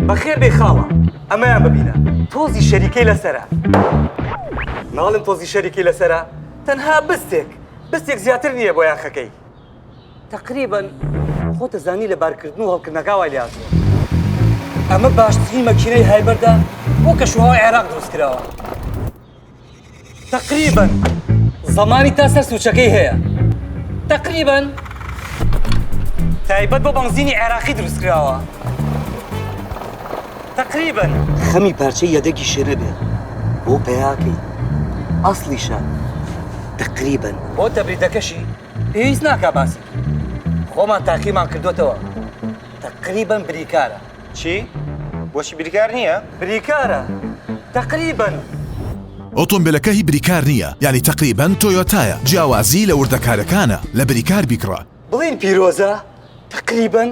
بخير بخاوة أما ببينا توزي شريكي لسرا ناڵم تۆزی شەریکی لەسرە تەنها بستێک زیاتر نییە بۆ یاخەکەی تقریبا خۆتە زانی لە بارکردن و هەڵکردنەکە وای لاتوە ئەمە باشترین مەکینەی هایبەردە بۆ کەشوهەوای عێراق دروست کراوە تقریبا زەمانی تا سەر سوچەکەی هەیە تقریبا تایبەت بۆ بەنزینی عێراقی دروست کراوە تقریبا خەمی پارچەی یەدەکی شێرە بێ بۆ پێیاکەی ئەسڵیشە تقریبا بۆ تەبریدەکەشی پێویست ناکا باسی خۆمان تاقیمان کردوتەوە تقریبا بریکارە چی؟ بۆچی بریکار نییە؟ بریکارە تقریبا ئۆتۆمبیلەکە هی بریکار نییە یعنی تقریبا تۆیۆتایە جیاوازی لە وردەکارەکانە لە بریکار بیکڕە بڵین پیرۆزە تقریبا